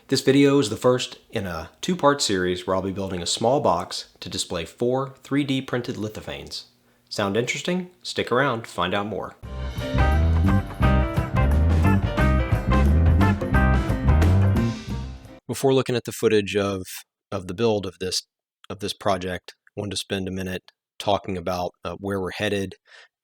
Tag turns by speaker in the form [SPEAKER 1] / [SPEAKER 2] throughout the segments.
[SPEAKER 1] This video is the first in a two-part series where I'll be building a small box to display 4 3D printed lithophanes. Sound interesting? Stick around to find out more. Before looking at the footage of the build of this project, I wanted to spend a minute talking about where we're headed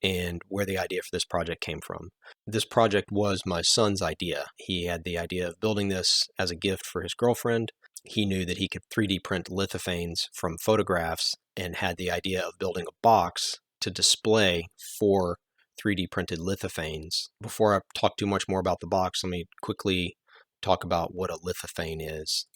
[SPEAKER 1] and where the idea for this project came from. This project was my son's idea. He had the idea of building this as a gift for his girlfriend. He knew that he could 3D print lithophanes from photographs and had the idea of building a box to display 4 3D printed lithophanes. Before I talk too much more about the box, let me quickly talk about what a lithophane is.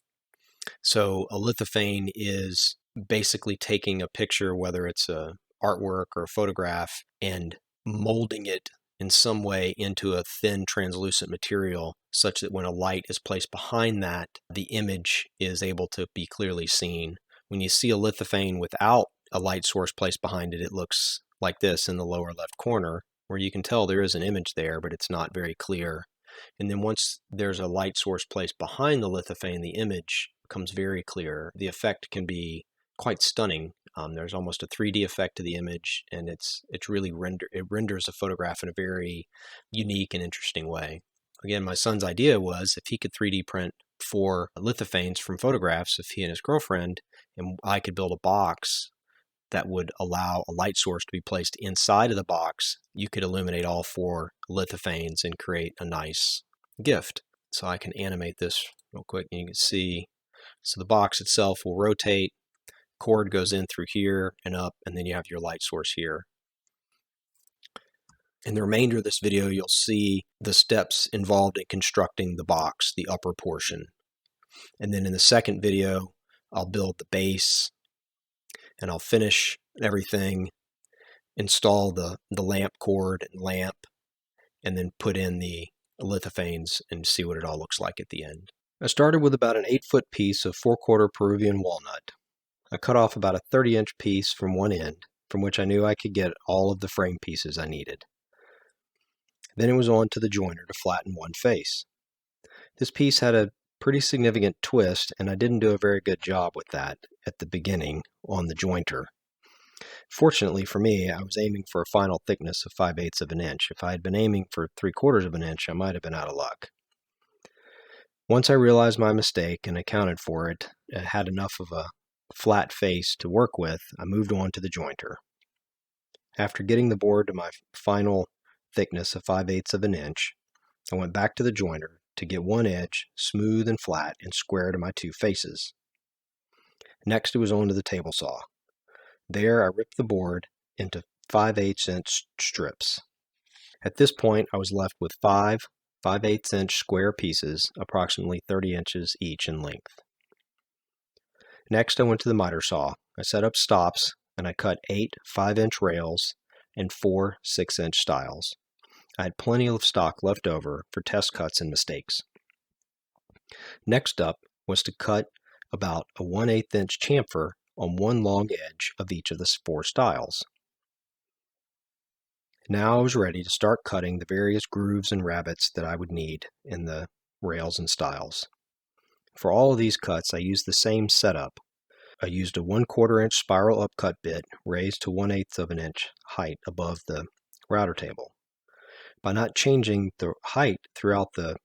[SPEAKER 1] So a lithophane is basically taking a picture, whether it's a artwork or a photograph, and molding it in some way into a thin translucent material such that when a light is placed behind that, the image is able to be clearly seen. When you see a lithophane without a light source placed behind it, it looks like this in the lower left corner, where you can tell there is an image there, but it's not very clear. And then once there's a light source placed behind the lithophane, the image becomes very clear. The effect can be quite stunning. There's almost a 3D effect to the image, and it's really it renders a photograph in a very unique and interesting way. Again, my son's idea was if he could 3D print 4 lithophanes from photographs of he and his girlfriend, and I could build a box that would allow a light source to be placed inside of the box, you could illuminate all 4 lithophanes and create a nice gift. So I can animate this real quick, and you can see, so the box itself will rotate, cord goes in through here and up, and then you have your light source here. In the remainder of this video, you'll see the steps involved in constructing the box, the upper portion. And then in the second video, I'll build the base, and I'll finish everything, install the lamp cord and lamp, and then put in the lithophanes and see what it all looks like at the end. I started with about an 8-foot piece of 4/4 Peruvian walnut. I cut off about a 30-inch piece from one end, from which I knew I could get all of the frame pieces I needed. Then it was on to the joiner to flatten one face. This piece had a pretty significant twist, and I didn't do a very good job with that at the beginning on the jointer. Fortunately for me, I was aiming for a final thickness of 5/8 of an inch. If I had been aiming for 3/4 of an inch, I might have been out of luck. Once I realized my mistake and accounted for it, I had enough of a flat face to work with, I moved on to the jointer. After getting the board to my final thickness of 5/8 of an inch, I went back to the jointer to get one edge smooth and flat and square to my 2 faces. Next, it was on to the table saw. There, I ripped the board into 5/8 inch strips. At this point, I was left with 5 5/8 inch square pieces, approximately 30 inches each in length. Next, I went to the miter saw. I set up stops, and I cut 8 5-inch rails and 4 6-inch stiles. I had plenty of stock left over for test cuts and mistakes. Next up was to cut about a 1/8 inch chamfer on one long edge of each of the 4 stiles. Now I was ready to start cutting the various grooves and rabbets that I would need in the rails and stiles. For all of these cuts, I used the same setup. I used a 1/4 inch spiral upcut bit raised to 1/8 of an inch height above the router table. By not changing the height throughout the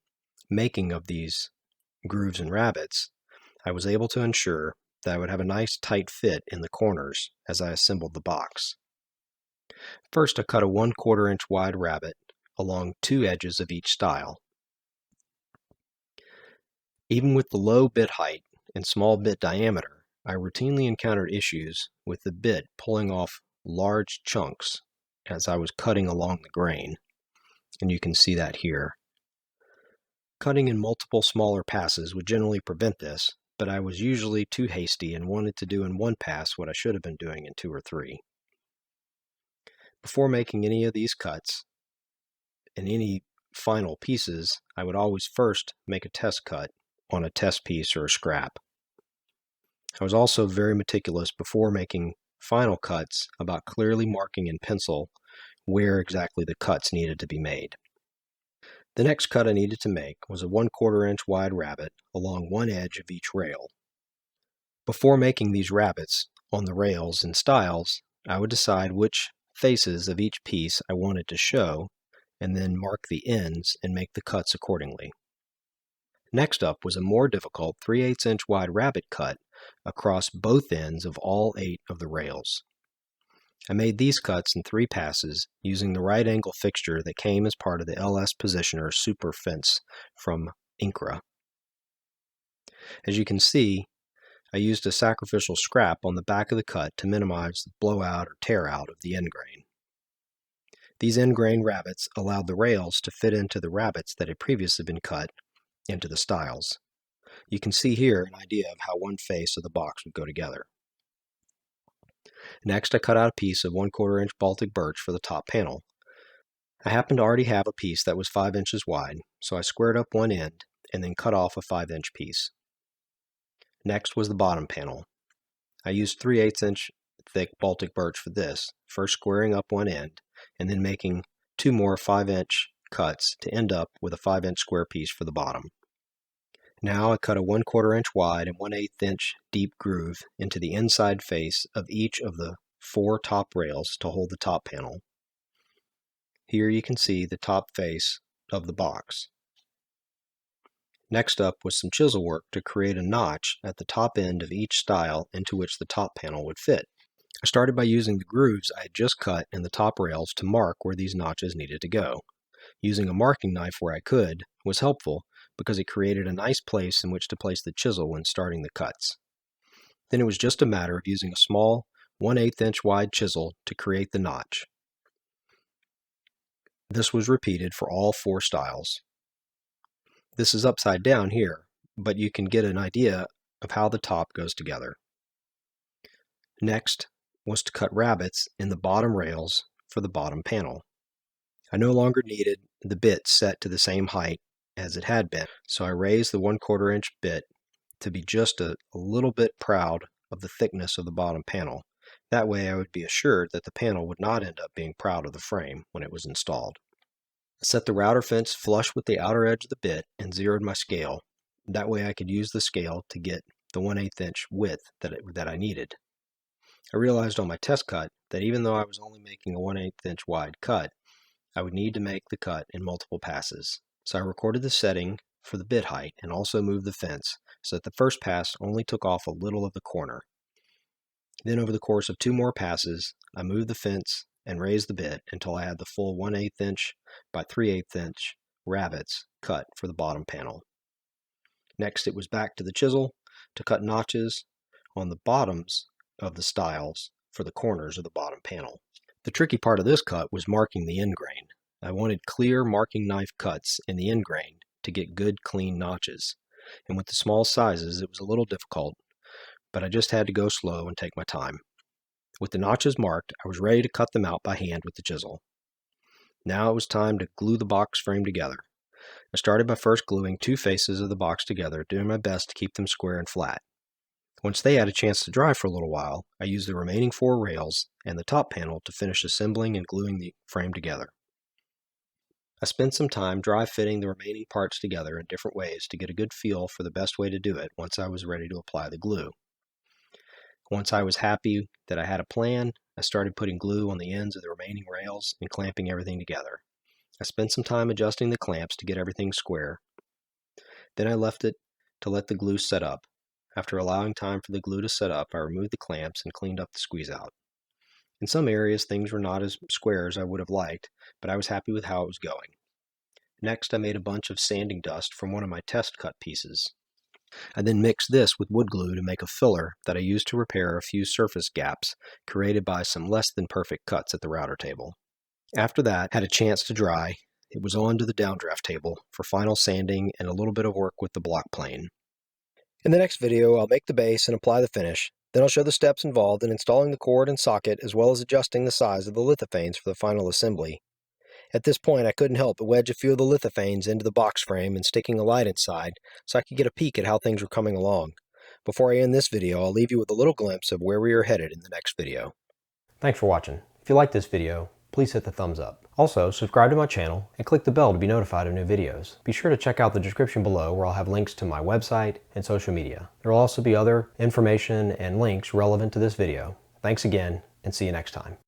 [SPEAKER 1] making of these grooves and rabbets, I was able to ensure that I would have a nice tight fit in the corners as I assembled the box. First, I cut a 1/4 inch wide rabbet along 2 edges of each stile. Even with the low bit height and small bit diameter, I routinely encountered issues with the bit pulling off large chunks as I was cutting along the grain, and you can see that here. Cutting in multiple smaller passes would generally prevent this, but I was usually too hasty and wanted to do in one pass what I should have been doing in 2 or 3. Before making any of these cuts and any final pieces, I would always first make a test cut on a test piece or a scrap. I was also very meticulous before making final cuts about clearly marking in pencil where exactly the cuts needed to be made. The next cut I needed to make was a 1/4 inch wide rabbet along one edge of each rail. Before making these rabbets on the rails and stiles, I would decide which faces of each piece I wanted to show, and then mark the ends and make the cuts accordingly. Next up was a more difficult 3/8 inch wide rabbet cut across both ends of all 8 of the rails. I made these cuts in 3 passes using the right angle fixture that came as part of the LS Positioner Super Fence from Incra. As you can see, I used a sacrificial scrap on the back of the cut to minimize the blowout or tear out of the end grain. These end grain rabbets allowed the rails to fit into the rabbets that had previously been cut into the stiles. You can see here an idea of how one face of the box would go together. Next, I cut out a piece of 1/4 inch Baltic birch for the top panel. I happened to already have a piece that was 5 inches wide, so I squared up one end and then cut off a 5-inch piece. Next was the bottom panel. I used 3/8 inch thick Baltic birch for this, first squaring up one end and then making 2 more 5-inch cuts to end up with a 5-inch square piece for the bottom. Now I cut a 1/4 inch wide and 1/8 inch deep groove into the inside face of each of the 4 top rails to hold the top panel. Here you can see the top face of the box. Next up was some chisel work to create a notch at the top end of each stile into which the top panel would fit. I started by using the grooves I had just cut in the top rails to mark where these notches needed to go. Using a marking knife where I could was helpful because it created a nice place in which to place the chisel when starting the cuts. Then it was just a matter of using a small 1/8 inch wide chisel to create the notch. This was repeated for all 4 stiles. This is upside down here, but you can get an idea of how the top goes together. Next was to cut rabbets in the bottom rails for the bottom panel. I no longer needed the bit set to the same height as it had been, so I raised the 1/4 inch bit to be just a little bit proud of the thickness of the bottom panel. That way I would be assured that the panel would not end up being proud of the frame when it was installed. I set the router fence flush with the outer edge of the bit and zeroed my scale. That way I could use the scale to get the 1/8 inch width that I needed. I realized on my test cut that even though I was only making a 1/8 inch wide cut, I would need to make the cut in multiple passes. So I recorded the setting for the bit height and also moved the fence so that the first pass only took off a little of the corner. Then over the course of 2 more passes, I moved the fence and raised the bit until I had the full 1/8 inch by 3/8 inch rabbets cut for the bottom panel. Next it was back to the chisel to cut notches on the bottoms of the stiles for the corners of the bottom panel. The tricky part of this cut was marking the end grain. I wanted clear marking knife cuts in the end grain to get good clean notches, and with the small sizes it was a little difficult, but I just had to go slow and take my time. With the notches marked, I was ready to cut them out by hand with the chisel. Now it was time to glue the box frame together. I started by first gluing 2 faces of the box together, doing my best to keep them square and flat. Once they had a chance to dry for a little while, I used the remaining 4 rails and the top panel to finish assembling and gluing the frame together. I spent some time dry fitting the remaining parts together in different ways to get a good feel for the best way to do it once I was ready to apply the glue. Once I was happy that I had a plan, I started putting glue on the ends of the remaining rails and clamping everything together. I spent some time adjusting the clamps to get everything square. Then I left it to let the glue set up. After allowing time for the glue to set up, I removed the clamps and cleaned up the squeeze out. In some areas, things were not as square as I would have liked, but I was happy with how it was going. Next, I made a bunch of sanding dust from one of my test cut pieces. I then mixed this with wood glue to make a filler that I used to repair a few surface gaps created by some less than perfect cuts at the router table. After that had a chance to dry, it was on to the downdraft table for final sanding and a little bit of work with the block plane. In the next video, I'll make the base and apply the finish. Then I'll show the steps involved in installing the cord and socket as well as adjusting the size of the lithophanes for the final assembly. At this point, I couldn't help but wedge a few of the lithophanes into the box frame and sticking a light inside so I could get a peek at how things were coming along. Before I end this video, I'll leave you with a little glimpse of where we are headed in the next video. Thanks for watching. If you like this video, please hit the thumbs up. Also, subscribe to my channel and click the bell to be notified of new videos. Be sure to check out the description below where I'll have links to my website and social media. There will also be other information and links relevant to this video. Thanks again, and see you next time.